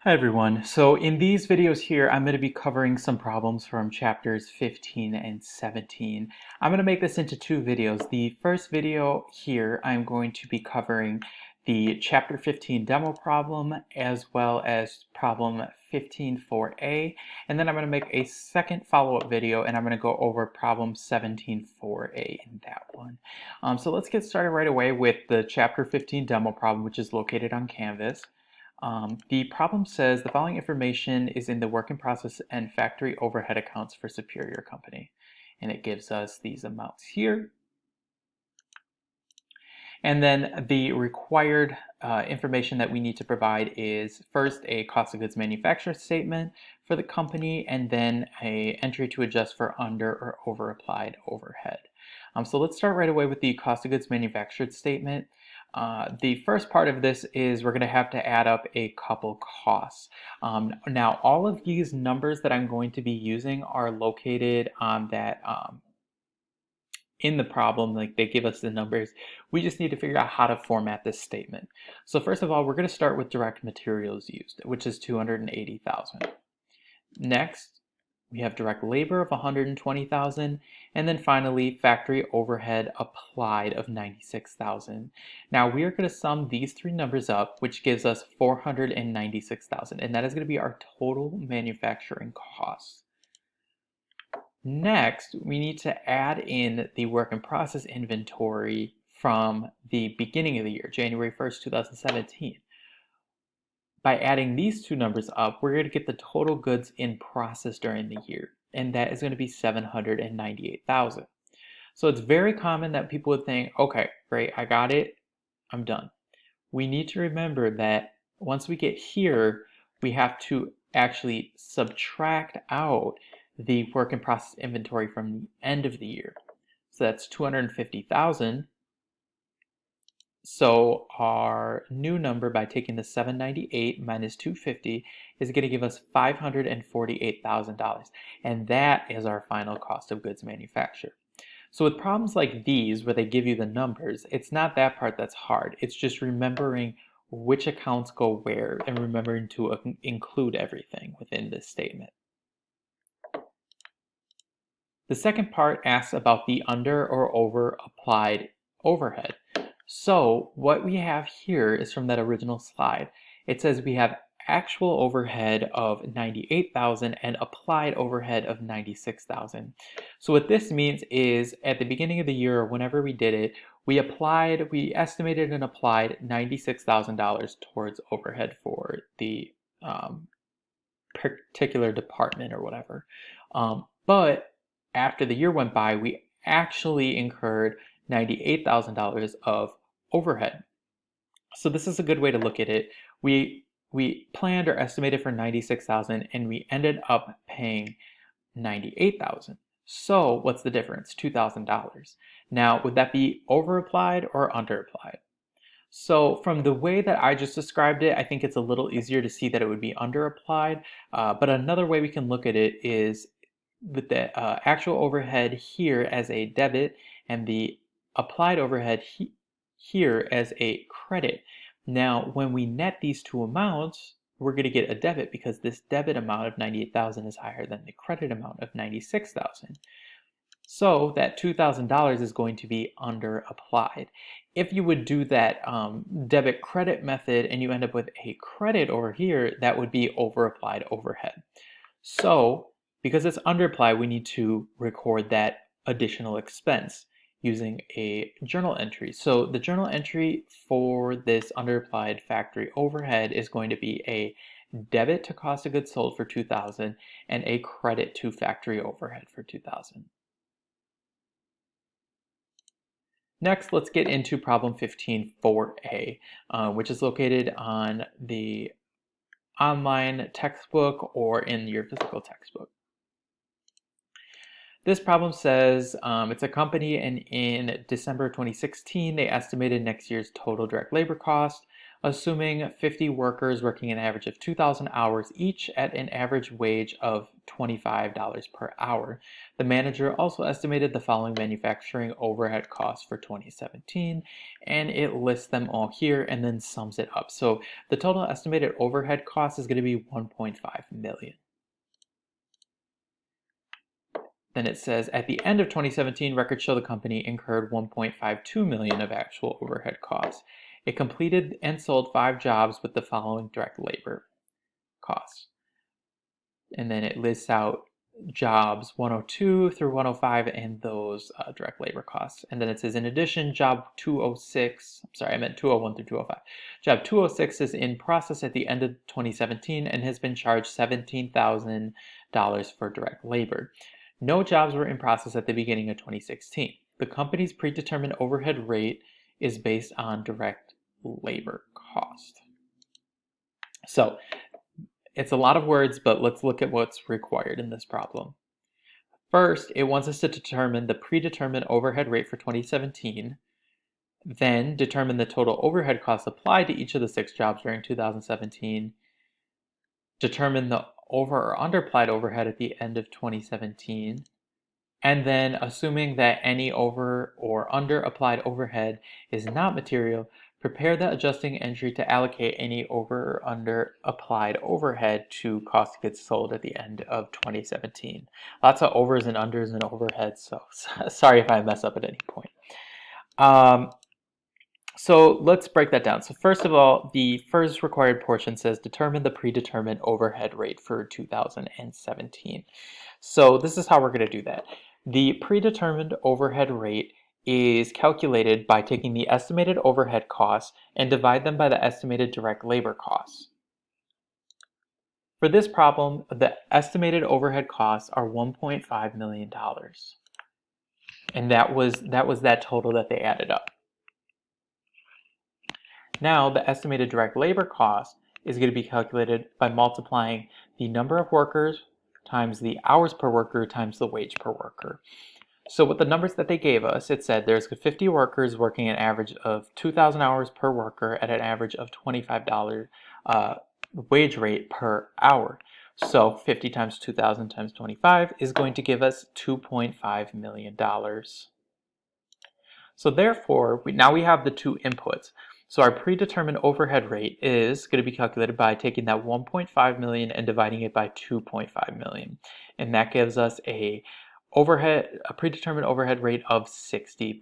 Hi everyone. So in these videos here, I'm going to be covering some problems from chapters 15 and 17. I'm going to make this into two videos. The first video here, I'm going to be covering the chapter 15 demo problem as well as problem 15 4a. And then I'm going to make a second follow-up video and I'm going to go over problem 17 4a in that one. So let's get started right away with the chapter 15 demo problem, which is located on Canvas. The problem says the following information is in the work in process and factory overhead accounts for Superior Company. And it gives us these amounts here. And then the required information that we need to provide is first a cost of goods manufactured statement for the company, and then a entry to adjust for under or over applied overhead. So let's start right away with the cost of goods manufactured statement. The first part of this is we're going to have to add up a couple costs. Now, all of these numbers that I'm going to be using are located on that in the problem, like they give us the numbers. We just need to figure out how to format this statement. So first of all, we're going to start with direct materials used, which is 280,000. Next, we have direct labor of 120,000, and then finally factory overhead applied of 96,000. Now we are going to sum these three numbers up, which gives us 496,000, and that is going to be our total manufacturing costs. Next, we need to add in the work in process inventory from the beginning of the year, January 1st, 2017. By adding these two numbers up, we're going to get the total goods in process during the year, and that is going to be 798,000. So it's very common that people would think, okay, great, I got it, I'm done. We need to remember that once we get here, we have to actually subtract out the work in process inventory from the end of the year. So that's 250,000. So our new number, by taking the 798 minus 250, is going to give us $548,000. And that is our final cost of goods manufactured. So with problems like these, where they give you the numbers, it's not that part that's hard. It's just remembering which accounts go where and remembering to include everything within this statement. The second part asks about the under or over applied overhead. So what we have here is from that original slide. It says we have actual overhead of 98,000 and applied overhead of 96,000. So what this means is at the beginning of the year, whenever we did it, we estimated and applied $96,000 towards overhead for the particular department or whatever. But after the year went by, we actually incurred $98,000 of overhead. So this is a good way to look at it. We planned or estimated for 96,000 and we ended up paying 98,000. So what's the difference? $2,000. Now, would that be over applied or under applied? So from the way that I just described it, I think it's a little easier to see that it would be under applied. But another way we can look at it is with the actual overhead here as a debit and the applied overhead here as a credit. Now, when we net these two amounts, we're going to get a debit because this debit amount of 98,000 is higher than the credit amount of 96,000. So that $2,000 is going to be under applied. If you would do that debit credit method and you end up with a credit over here, that would be over applied overhead. So because it's under applied, we need to record that additional expense using a journal entry. So the journal entry for this under applied factory overhead is going to be a debit to cost of goods sold for 2,000 and a credit to factory overhead for 2,000. Next, let's get into problem 15 4a, which is located on the online textbook or in your physical textbook. This problem says it's a company, and in December 2016, they estimated next year's total direct labor cost assuming 50 workers working an average of 2,000 hours each at an average wage of $25 per hour. The manager also estimated the following manufacturing overhead costs for 2017, and it lists them all here and then sums it up. So the total estimated overhead cost is going to be $1.5 million. Then it says, at the end of 2017, records show the company incurred $1.52 million of actual overhead costs. It completed and sold 5 jobs with the following direct labor costs. And then it lists out jobs 102 through 105 and those direct labor costs. And then it says, in addition, job 206, I'm sorry, I meant 201 through 205. Job 206 is in process at the end of 2017 and has been charged $17,000 for direct labor. No jobs were in process at the beginning of 2016. The company's predetermined overhead rate is based on direct labor cost. So it's a lot of words, but let's look at what's required in this problem. First, it wants us to determine the predetermined overhead rate for 2017, then determine the total overhead costs applied to each of the 6 jobs during 2017, determine the over or underapplied overhead at the end of 2017, and then assuming that any over or under applied overhead is not material, prepare the adjusting entry to allocate any over or under applied overhead to cost of goods sold at the end of 2017. Lots of overs and unders and overheads, so sorry if I mess up at any point. So let's break that down. So first of all, the first required portion says determine the predetermined overhead rate for 2017. So this is how we're going to do that. The predetermined overhead rate is calculated by taking the estimated overhead costs and divide them by the estimated direct labor costs. For this problem, the estimated overhead costs are $1.5 million. And that was that total that they added up. Now, the estimated direct labor cost is going to be calculated by multiplying the number of workers times the hours per worker times the wage per worker. So with the numbers that they gave us, it said there's 50 workers working an average of 2,000 hours per worker at an average of $25 wage rate per hour. So 50 times 2,000 times 25 is going to give us $2.5 million. So therefore, now we have the 2 inputs. So our predetermined overhead rate is going to be calculated by taking that 1.5 million and dividing it by 2.5 million. And that gives us a predetermined overhead rate of 60%.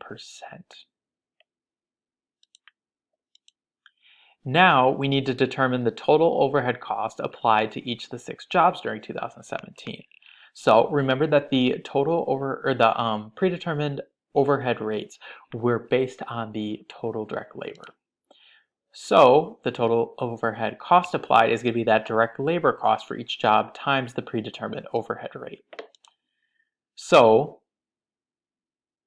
Now we need to determine the total overhead cost applied to each of the 6 jobs during 2017. So remember that the predetermined overhead rates were based on the total direct labor. So the total overhead cost applied is going to be that direct labor cost for each job times the predetermined overhead rate. So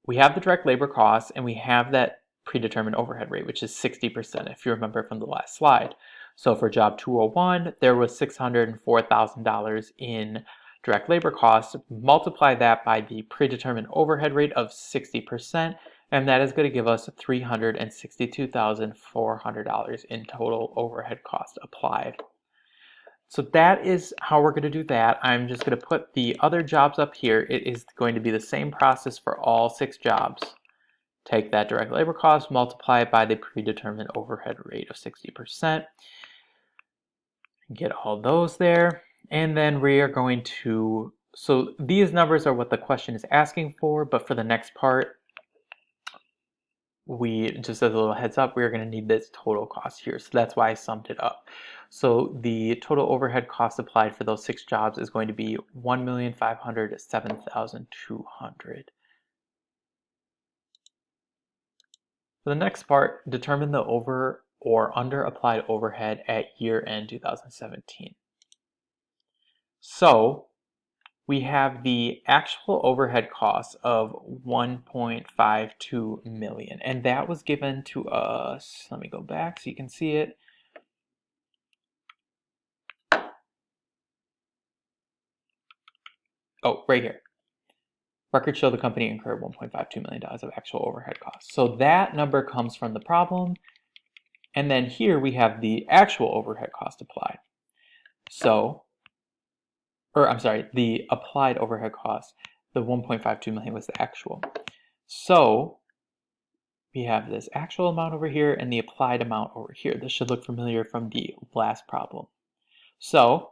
we have the direct labor cost and we have that predetermined overhead rate, which is 60%, if you remember from the last slide. So for job 201, there was $604,000 in direct labor costs. Multiply that by the predetermined overhead rate of 60%, and that is going to give us $362,400 in total overhead cost applied. So that is how we're going to do that. I'm just going to put the other jobs up here. It is going to be the same process for all 6 jobs. Take that direct labor cost, multiply it by the predetermined overhead rate of 60%. Get all those there. And then we are going to, so these numbers are what the question is asking for, but for the next part, just as a little heads up, we're going to need this total cost here. So that's why I summed it up. So the total overhead cost applied for those 6 jobs is going to be $1,507,200. For the next part, determine the over or under applied overhead at year end 2017. So we have the actual overhead cost of $1.52 million, and that was given to us. Let me go back so you can see it. Oh, right here. Records show the company incurred $1.52 million of actual overhead costs. So that number comes from the problem, And then here we have the actual overhead cost applied. So, I'm sorry, the applied overhead cost, the 1.52 million was the actual. So we have this actual amount over here and the applied amount over here. This should look familiar from the last problem. So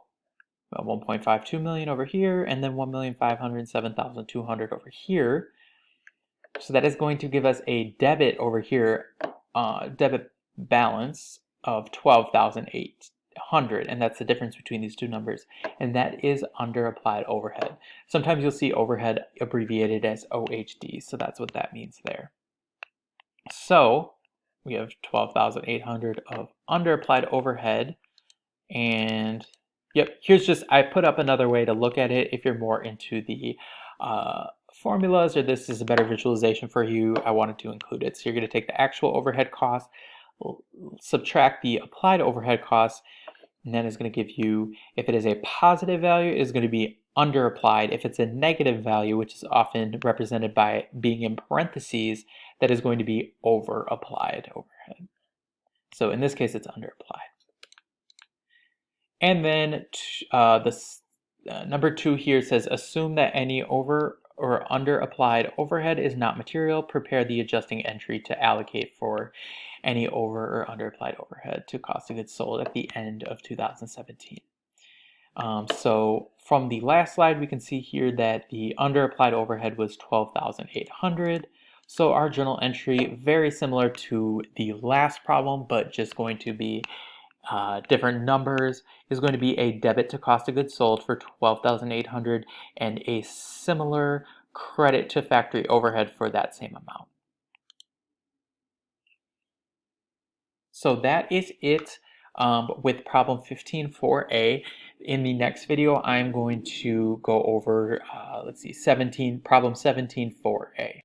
1.52 million over here and then 1,507,200 over here. So that is going to give us a debit over here, debit balance of 12,800, and that's the difference between these two numbers, and that is under applied overhead. Sometimes you'll see overhead abbreviated as OHD, so that's what that means there. So we have 12,800 of under applied overhead, and yep, here's just, I put up another way to look at it if you're more into the formulas, or this is a better visualization for you. I wanted to include it. So you're going to take the actual overhead cost, subtract the applied overhead cost, and then it's going to give you, if it is a positive value, it's going to be under applied. If it's a negative value, which is often represented by being in parentheses, that is going to be over applied overhead. So in this case, it's under applied. And then number 2 here says, assume that any over or under applied overhead is not material. Prepare the adjusting entry to allocate for any over or under applied overhead to cost of goods sold at the end of 2017. So from the last slide, we can see here that the under applied overhead was 12,800. So our journal entry, very similar to the last problem, but just going to be different numbers, is going to be a debit to cost of goods sold for 12,800 and a similar credit to factory overhead for that same amount. So that is it with problem 15.4a. In the next video, I'm going to go over, problem 17.4a.